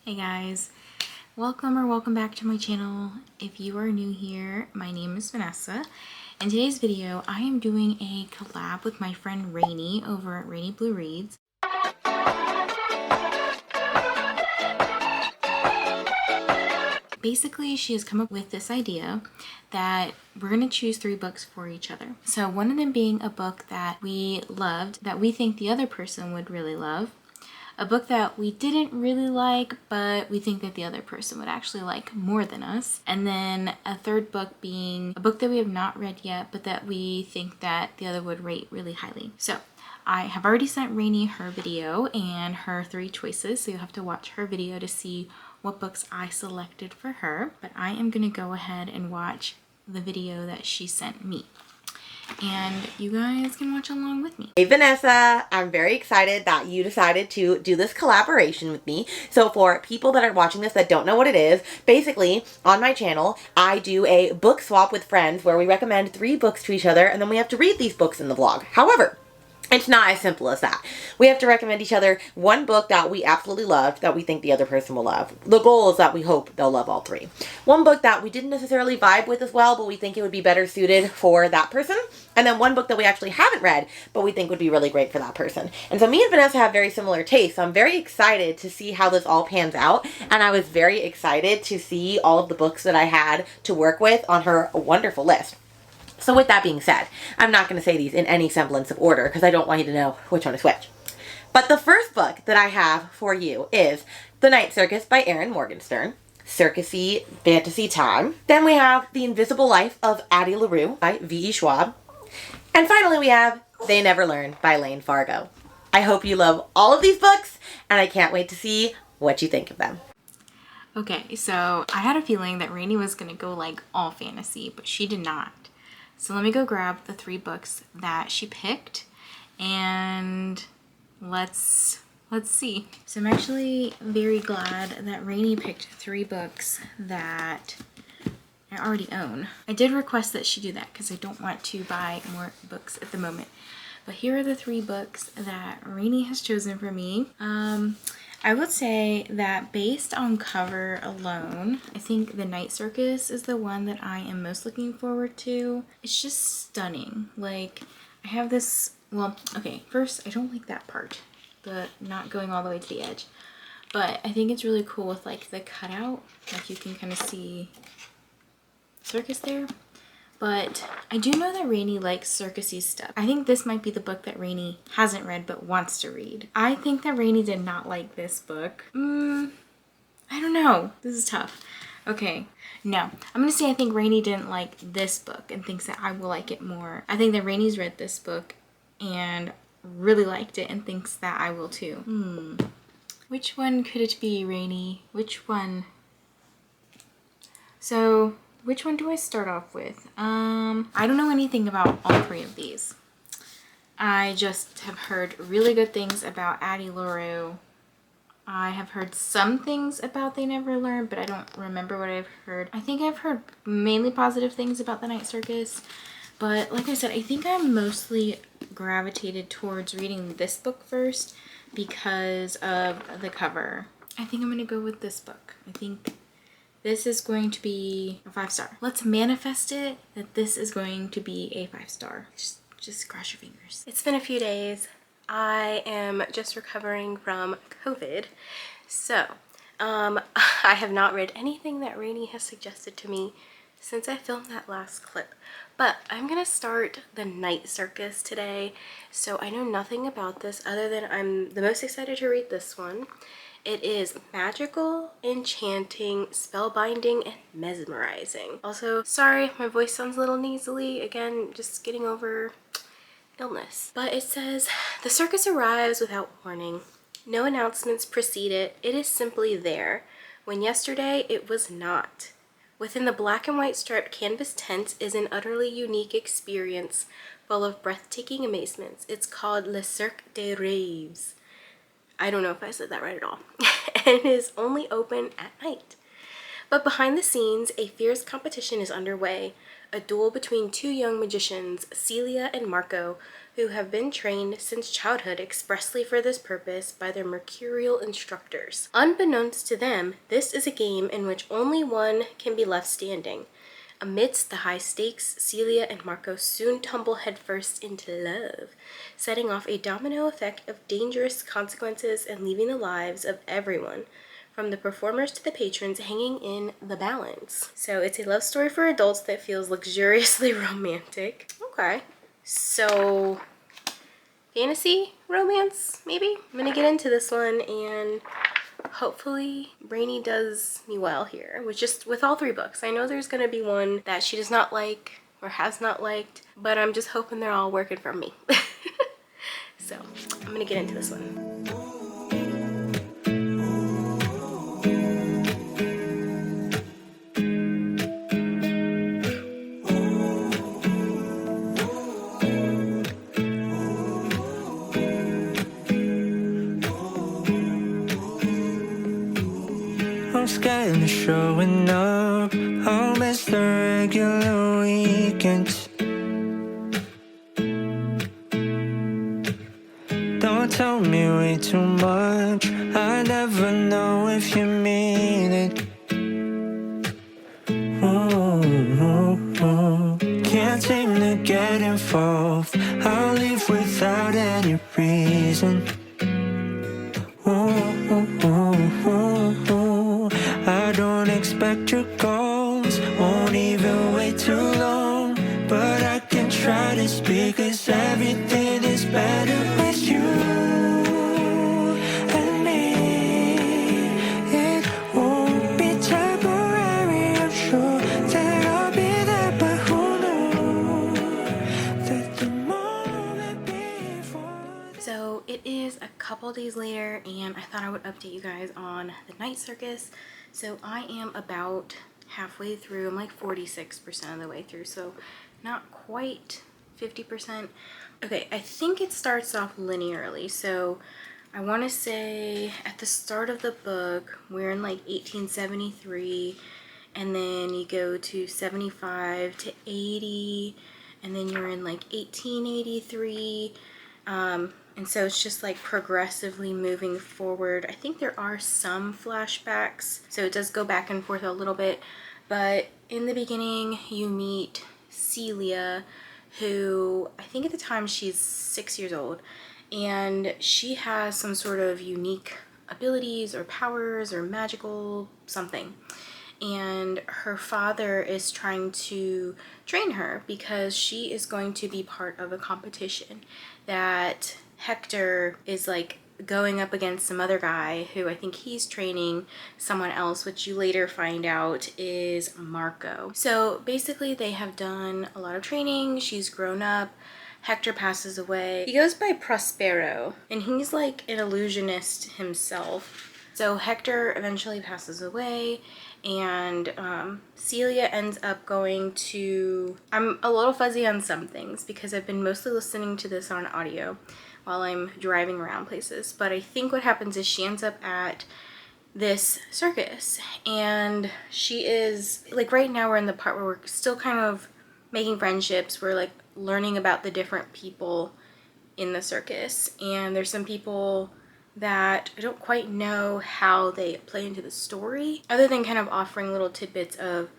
Hey guys, welcome back to my channel. If you are new here, my name is Vanessa. In today's video, I am doing a collab with my friend Rainy over at Rainy Blue Reads. Basically, she has come up with this idea that we're going to choose 3 books for each other. So one of them being a book that we loved, that we think the other person would really love. A book that we didn't really like, but we think that the other person would actually like more than us. And then a third book being a book that we have not read yet, but that we think that the other would rate really highly. So I have already sent Rainy her video and her 3 choices, so you'll have to watch her video to see what books I selected for her. But I am going to go ahead and watch the video that she sent me, and you guys can watch along with me. Hey Vanessa, I'm very excited that you decided to do this collaboration with me. So for people that are watching this that don't know what it is, basically on my channel I do a book swap with friends where we recommend 3 books to each other and then we have to read these books in the vlog. However, it's not as simple as that. We have to recommend each other one book that we absolutely loved that we think the other person will love. The goal is that we hope they'll love all 3. One book that we didn't necessarily vibe with as well, but we think it would be better suited for that person. And then one book that we actually haven't read, but we think would be really great for that person. And so me and Vanessa have very similar tastes. So I'm very excited to see how this all pans out. And I was very excited to see all of the books that I had to work with on her wonderful list. So with that being said, I'm not going to say these in any semblance of order because I don't want you to know which one is which. But the first book that I have for you is The Night Circus by Erin Morgenstern. Circusy fantasy time. Then we have The Invisible Life of Addie LaRue by V.E. Schwab. And finally we have They Never Learn by Lane Fargo. I hope you love all of these books and I can't wait to see what you think of them. Okay, so I had a feeling that Rainy was going to go like all fantasy, but she did not. So let me go grab the 3 books that she picked and let's see. So I'm actually very glad that Rainy picked 3 books that I already own. I did request that she do that because I don't want to buy more books at the moment. But here are the 3 books that Rainy has chosen for me. I would say that based on cover alone, I think The Night Circus is the one that I am most looking forward to. It's just stunning. Like, I have this, well, okay, first, I don't like that part, the not going all the way to the edge. But I think it's really cool with, like, the cutout. Like, you can kind of see circus there. But I do know that Rainy likes circusy stuff. I think this might be the book that Rainy hasn't read but wants to read. I think that Rainy did not like this book. I don't know. This is tough. Okay, no. I'm going to say I think Rainy didn't like this book and thinks that I will like it more. I think that Rainy's read this book and really liked it and thinks that I will too. Which one could it be, Rainy? Which one? So which one do I start off with? I don't know anything about all 3 of these. I just have heard really good things about Addie LaRue. I have heard some things about They Never Learn, but I don't remember what I've heard. I think I've heard mainly positive things about The Night Circus. But like I said, I think I'm mostly gravitated towards reading this book first because of the cover. I think I'm going to go with this book. I think this is going to be a 5-star. Let's manifest it that this is going to be a 5-star. Just cross your fingers. It's been a few days. I am just recovering from COVID. So, I have not read anything that Rainy has suggested to me since I filmed that last clip. But I'm gonna start The Night Circus today. So I know nothing about this other than I'm the most excited to read this one. It is magical, enchanting, spellbinding, and mesmerizing. Also, sorry, my voice sounds a little nasally. Again, just getting over illness. But it says, the circus arrives without warning. No announcements precede it. It is simply there. When yesterday, it was not. Within the black and white striped canvas tent is an utterly unique experience full of breathtaking amazements. It's called Le Cirque des Rêves. I don't know if I said that right at all. And is only open at night. But behind the scenes, a fierce competition is underway, a duel between two young magicians, Celia and Marco, who have been trained since childhood expressly for this purpose by their mercurial instructors. Unbeknownst to them, this is a game in which only one can be left standing. Amidst the high stakes, Celia and Marco soon tumble headfirst into love, setting off a domino effect of dangerous consequences and leaving the lives of everyone, from the performers to the patrons, hanging in the balance. So it's a love story for adults that feels luxuriously romantic. Okay. So, fantasy romance, maybe? I'm gonna get into this one and hopefully Rainy does me well here with all 3 books. I know there's gonna be one that she does not like or has not liked, but I'm just hoping they're all working for me. So I'm gonna get into this one. I'm scared of showing up. I'll miss the regular weekends. Don't tell me way too much. I never know if you mean it. Can't seem to get involved. I'll leave without any reason. I don't expect your calls, won't even wait too long. But I can try to speak, 'cause everything is better with you and me. It won't be temporary, I'm sure that I'll be there. But who knew that the moment before. So it is a couple days later and I thought I would update you guys on the night circus. So I am about halfway through. I'm like 46% of the way through, so not quite 50%. Okay, I think it starts off linearly. So I want to say at the start of the book, we're in like 1873, and then you go to 75 to 80, and then you're in like 1883. And so it's just like progressively moving forward. I think there are some flashbacks, so it does go back and forth a little bit. But in the beginning, you meet Celia, who I think at the time she's 6 years old, and she has some sort of unique abilities or powers or magical something. And her father is trying to train her because she is going to be part of a competition that Hector is like going up against some other guy who I think he's training someone else, which you later find out is Marco. So basically they have done a lot of training. She's grown up. Hector passes away. He goes by Prospero and he's like an illusionist himself. So Hector eventually passes away and Celia ends up going to, I'm a little fuzzy on some things because I've been mostly listening to this on audio while I'm driving around places, but I think what happens is she ends up at this circus and she is like, right now we're in the part where we're still kind of making friendships. We're like learning about the different people in the circus, and there's some people that I don't quite know how they play into the story other than kind of offering little tidbits of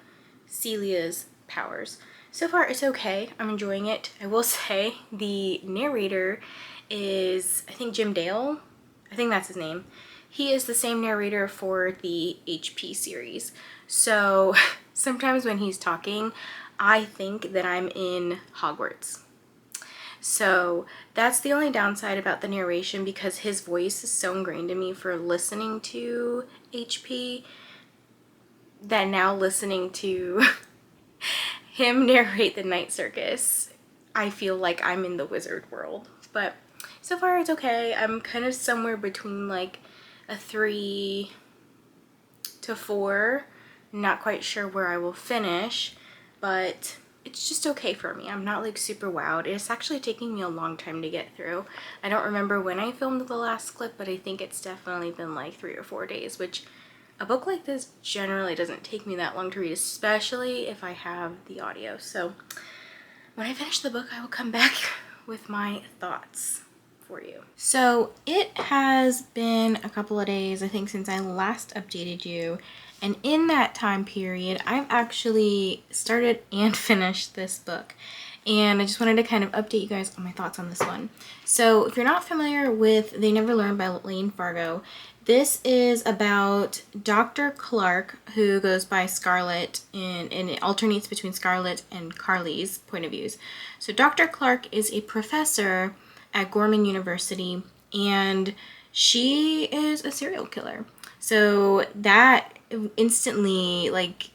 Celia's powers. So far it's okay. I'm enjoying it. I will say the narrator is, I think, Jim Dale. I think that's his name. He is the same narrator for the HP series. So sometimes when he's talking, I think that I'm in Hogwarts. So that's the only downside about the narration, because his voice is so ingrained in me for listening to HP that now listening to him narrate the night circus, I feel like I'm in the wizard world. But so far it's okay. I'm kind of somewhere between like a 3 to 4. Not quite sure where I will finish, but it's just okay for me. I'm not like super wowed. It's actually taking me a long time to get through. I don't remember when I filmed the last clip, but I think it's definitely been like 3 or 4 days, which a book like this generally doesn't take me that long to read, especially if I have the audio. So when I finish the book, I will come back with my thoughts for you. So it has been a couple of days, I think, since I last updated you. And in that time period, I've actually started and finished this book. And I just wanted to kind of update you guys on my thoughts on this one. So if you're not familiar with They Never Learn by Lane Fargo, this is about Dr. Clark, who goes by Scarlett, and it alternates between Scarlett and Carly's point of views. So Dr. Clark is a professor at Gorman University, and she is a serial killer. So that instantly, like,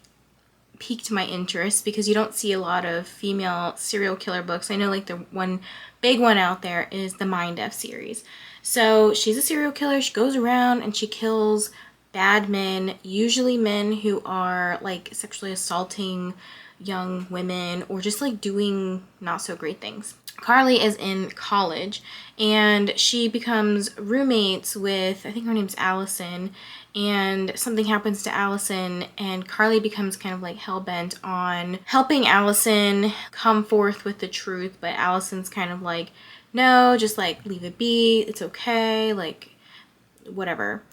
piqued my interest because you don't see a lot of female serial killer books. I know, like, the one big one out there is the Mind F series. So she's a serial killer. She goes around and she kills bad men, usually men who are, like, sexually assaulting young women or just, like, doing not so great things. Carly is in college and she becomes roommates with, I think her name's Allison, and something happens to Allison and Carly becomes kind of like hell-bent on helping Allison come forth with the truth, but Allison's kind of like, no, just, like, leave it be, it's okay, like, whatever.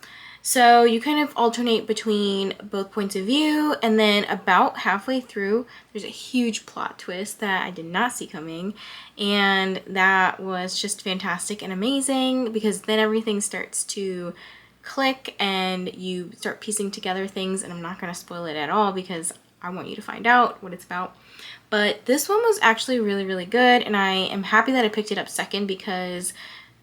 So you kind of alternate between both points of view, and then about halfway through, there's a huge plot twist that I did not see coming, and that was just fantastic and amazing because then everything starts to click and you start piecing together things, and I'm not going to spoil it at all because I want you to find out what it's about. But this one was actually really, really good, and I am happy that I picked it up second because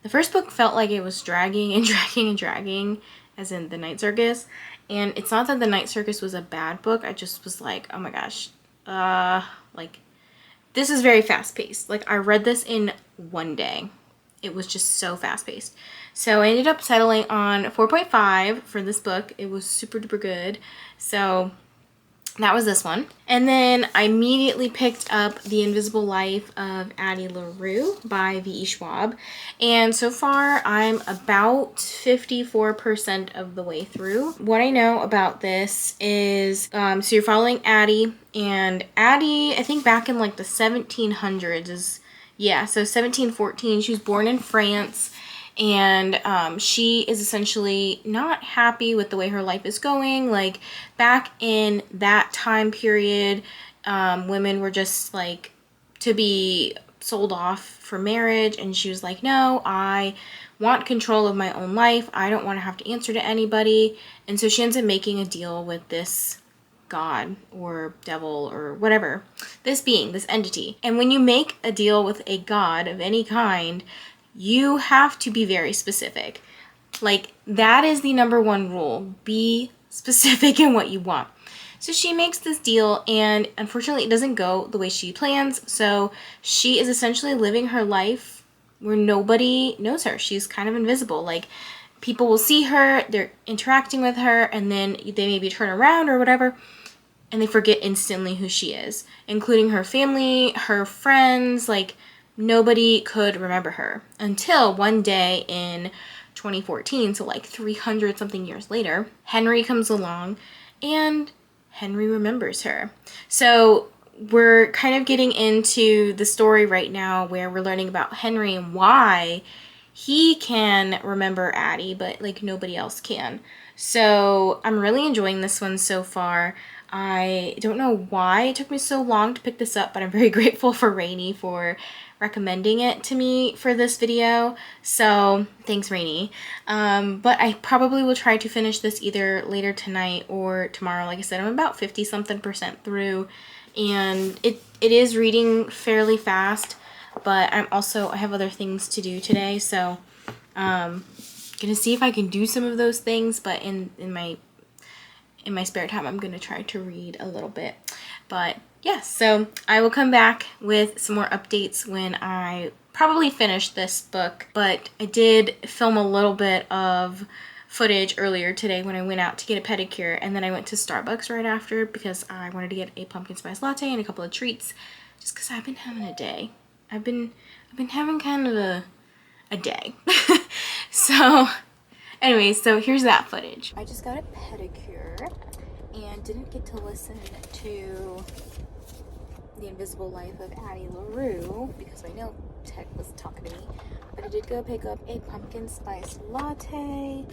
the first book felt like it was dragging and dragging and dragging, as in The Night Circus. And it's not that The Night Circus was a bad book, I just was like, oh my gosh, like, this is very fast-paced. Like, I read this in one day. It was just so fast-paced. So I ended up settling on 4.5 for this book. It was super duper good. So that was this one. And then I immediately picked up The Invisible Life of Addie LaRue by V.E. Schwab. And so far, I'm about 54% of the way through. What I know about this is, so you're following Addie. And Addie, I think back in like the 1700s is, yeah, so 1714. She was born in France. And she is essentially not happy with the way her life is going. Like, back in that time period, women were just, like, to be sold off for marriage. And she was like, no, I want control of my own life. I don't want to have to answer to anybody. And so she ends up making a deal with this god or devil or whatever, this being, this entity. And when you make a deal with a god of any kind, you have to be very specific. Like, that is the number one rule. Be specific in what you want. So she makes this deal, and unfortunately it doesn't go the way she plans. So she is essentially living her life where nobody knows her. She's kind of invisible. Like, people will see her, they're interacting with her, and then they maybe turn around or whatever, and they forget instantly who she is, including her family, her friends. Like, nobody could remember her until one day in 2014, so like 300 something years later, Henry comes along and Henry remembers her. So we're kind of getting into the story right now where we're learning about Henry and why he can remember Addie, but like nobody else can. So I'm really enjoying this one so far. I don't know why it took me so long to pick this up, but I'm very grateful for Rainy for recommending it to me for this video. So thanks, Rainy. But I probably will try to finish this either later tonight or tomorrow. Like I said, I'm about 50 something % through, and it is reading fairly fast, but I have other things to do today. So gonna see if I can do some of those things, but in my spare time, I'm gonna try to read a little bit. But yeah, so I will come back with some more updates when I probably finish this book. But I did film a little bit of footage earlier today when I went out to get a pedicure, and then I went to Starbucks right after because I wanted to get a pumpkin spice latte and a couple of treats, just because I've been having a day. I've been having kind of a day. So Anyway, so here's that footage. I just got a pedicure and didn't get to listen to The Invisible Life of Addie LaRue because my nail tech was talking to me. But I did go pick up a pumpkin spice latte.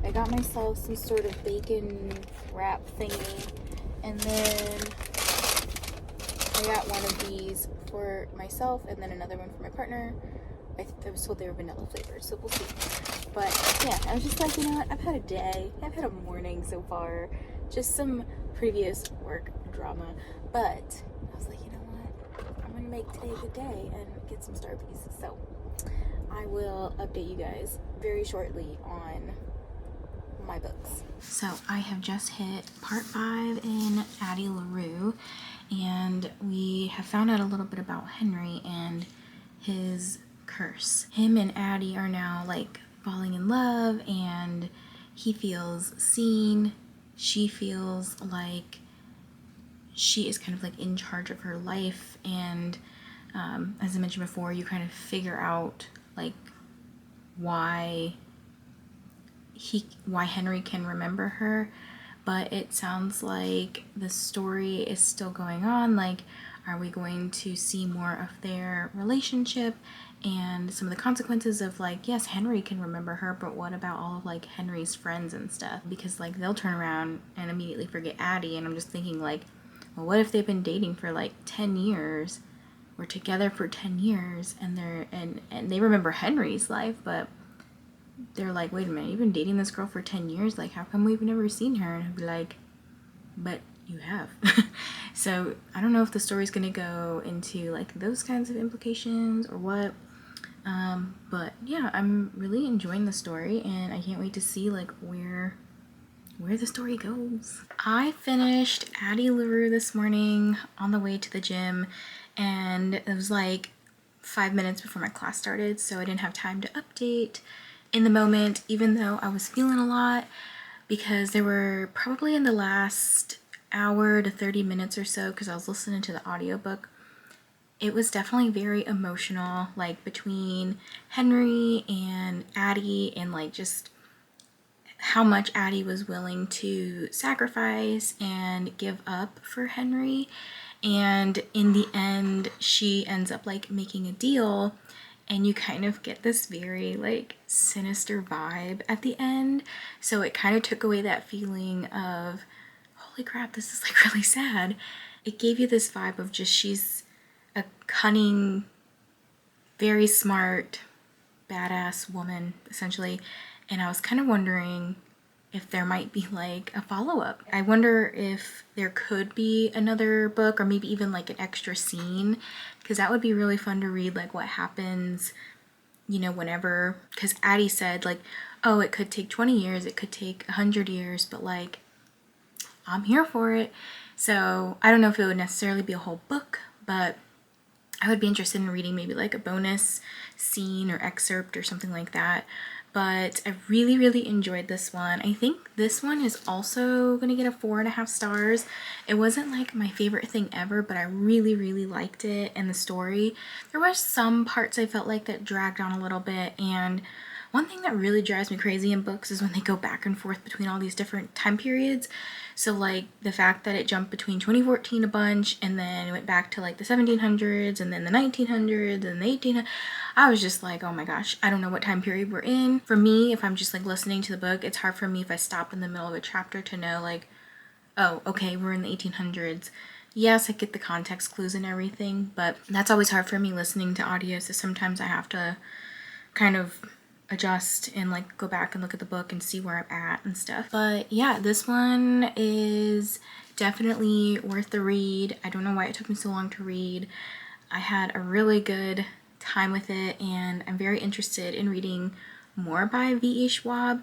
I got myself some sort of bacon wrap thingy. And then I got one of these for myself and then another one for my partner. I was told they were vanilla flavored, so we'll see. But yeah, I was just like, you know what, I've had a day. I've had a morning so far. Just some previous work drama. But I was like, you know what, I'm gonna make today a good day and get some Starbies. So I will update you guys very shortly on my books. So I have just hit part 5 in Addie LaRue, and we have found out a little bit about Henry and his curse. Him and Addie are now like falling in love, and he feels seen. She feels like she is kind of like in charge of her life, and as I mentioned before, you kind of figure out like why Henry can remember her, but it sounds like the story is still going on. Like, are we going to see more of their relationship and some of the consequences of like, yes, Henry can remember her, but what about all of like Henry's friends and stuff? Because like they'll turn around and immediately forget Addie, and I'm just thinking like, well, what if they've been dating for like 10 years? We're together for 10 years and they remember Henry's life, but they're like, wait a minute, you've been dating this girl for 10 years? Like, how come we've never seen her? And I'd be like, but you have. So I don't know if the story's gonna go into like those kinds of implications or what. But yeah, I'm really enjoying the story, and I can't wait to see like where the story goes. I finished Addie LaRue this morning on the way to the gym, and it was like 5 minutes before my class started, so I didn't have time to update in the moment, even though I was feeling a lot, because there were probably in the last hour to 30 minutes or so, because I was listening to the audiobook, it was definitely very emotional, like between Henry and Addie, and like just how much Addie was willing to sacrifice and give up for Henry. And in the end, she ends up like making a deal, and you kind of get this very like sinister vibe at the end. So it kind of took away that feeling of, holy crap, this is like really sad. It gave you this vibe of just, she's a cunning, very smart, badass woman, essentially. And I was kind of wondering if there might be like a follow-up. I wonder if there could be another book, or maybe even like an extra scene, because that would be really fun to read, like what happens, you know, whenever, because Addie said like, oh, it could take 20 years, it could take 100 years, but like, I'm here for it. So I don't know if it would necessarily be a whole book, but I would be interested in reading maybe like a bonus scene or excerpt or something like that. But I really, really enjoyed this one. I think this one is also going to get a 4.5 stars. It wasn't like my favorite thing ever, but I really, really liked it. And the story, there were some parts I felt like that dragged on a little bit. And one thing that really drives me crazy in books is when they go back and forth between all these different time periods. So like the fact that it jumped between 2014 a bunch, and then it went back to like the 1700s, and then the 1900s, and the 1800s. I was just like, oh my gosh, I don't know what time period we're in. For me, if I'm just like listening to the book, it's hard for me if I stop in the middle of a chapter to know like, oh, okay, we're in the 1800s. Yes, I get the context clues and everything, but that's always hard for me listening to audio, so sometimes I have to kind of adjust and like go back and look at the book and see where I'm at and stuff. But yeah, this one is definitely worth the read. I don't know why it took me so long to read. I had a really good time with it, and I'm very interested in reading more by V.E. Schwab.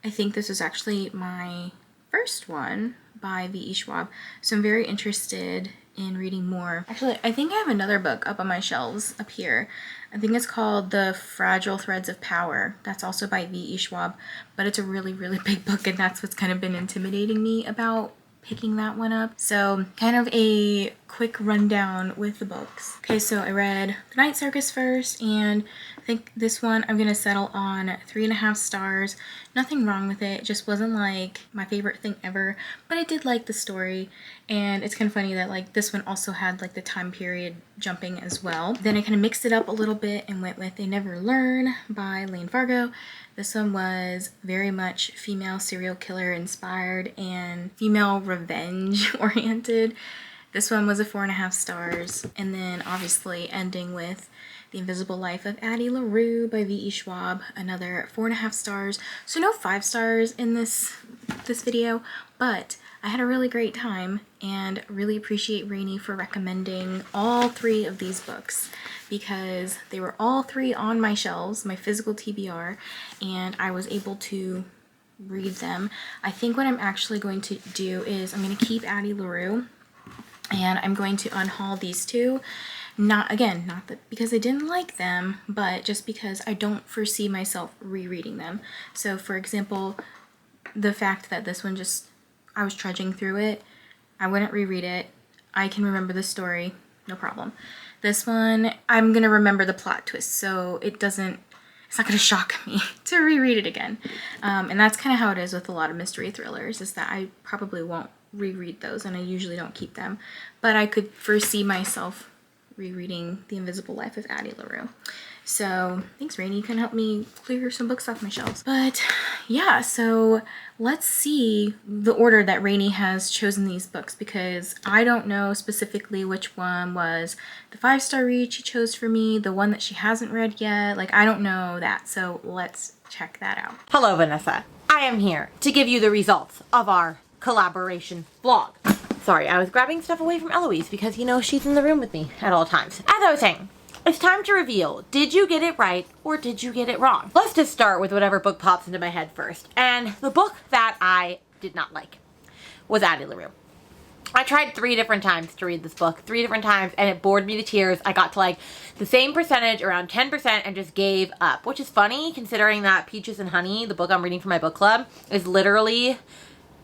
I think this was actually my first one by V.E. Schwab, so I'm very interested in reading more. Actually, I think I have another book up on my shelves up here. I think it's called The Fragile Threads of Power. That's also by V.E. Schwab, but it's a really, really big book, and that's what's kind of been intimidating me about picking that one up. So kind of a quick rundown with the books. Okay, so I read The Night Circus first, and I think this one I'm gonna settle on 3.5 stars. Nothing wrong with it, just wasn't like my favorite thing ever, but I did like the story. And it's kind of funny that like this one also had like the time period jumping as well. Then I kind of mixed it up a little bit and went with They Never Learn by Lane Fargo. This one was very much female serial killer inspired and female revenge oriented. This one was a 4.5 stars. And then obviously ending with The Invisible Life of Addie LaRue by V.E. Schwab, another 4.5 stars. So no 5 stars in this video, but I had a really great time and really appreciate Rainey for recommending all 3 of these books because they were all 3 on my shelves, my physical TBR, and I was able to read them. I think what I'm actually going to do is I'm going to keep Addie LaRue and I'm going to unhaul these 2. Not that because I didn't like them, but just because I don't foresee myself rereading them. So for example, the fact that this one I was trudging through it, I wouldn't reread it. I can remember the story, no problem. This one, I'm gonna remember the plot twist, so it's not gonna shock me to reread it again. And that's kind of how it is with a lot of mystery thrillers, is that I probably won't reread those, and I usually don't keep them. But I could foresee myself rereading The Invisible Life of Addie LaRue. So thanks, Rainey. You can help me clear some books off my shelves. But yeah, so let's see the order that Rainey has chosen these books, because I don't know specifically which one was the 5-star read she chose for me, the one that she hasn't read yet. Like, I don't know that. So let's check that out. Hello, Vanessa. I am here to give you the results of our collaboration vlog. Sorry, I was grabbing stuff away from Eloise because, you know, she's in the room with me at all times. As I was saying, it's time to reveal, did you get it right or did you get it wrong? Let's just start with whatever book pops into my head first. And the book that I did not like was Addie LaRue. I tried 3 different times to read this book, 3 different times, and it bored me to tears. I got to like the same percentage, around 10%, and just gave up, which is funny considering that Peaches and Honey, the book I'm reading for my book club, is literally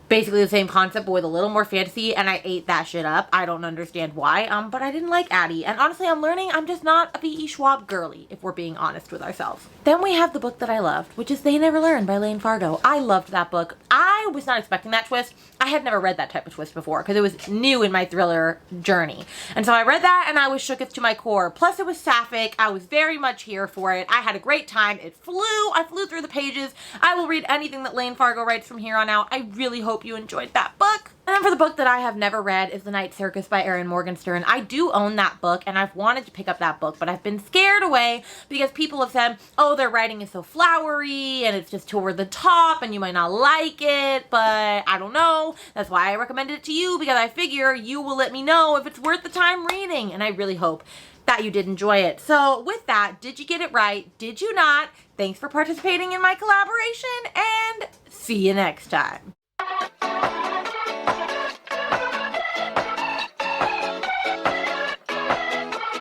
basically the same concept but with a little more fantasy, and I ate that shit up. I don't understand why, but I didn't like Addie, and honestly I'm learning I'm just not a V.E. Schwab girly, if we're being honest with ourselves. Then we have the book that I loved, which is They Never Learn by Lane Fargo. I loved that book. I was not expecting that twist. I had never read that type of twist before because it was new in my thriller journey, and so I read that and I was shooketh to my core. Plus it was sapphic. I was very much here for it. I had a great time. I flew through the pages. I will read anything that Lane Fargo writes from here on out. I really hope you enjoyed that book. And then for the book that I have never read is The Night Circus by Erin Morgenstern. I do own that book and I've wanted to pick up that book, but I've been scared away because people have said, oh, their writing is so flowery and it's just too over the top and you might not like it, but I don't know. That's why I recommended it to you, because I figure you will let me know if it's worth the time reading, and I really hope that you did enjoy it. So with that, did you get it right? Did you not? Thanks for participating in my collaboration, and see you next time.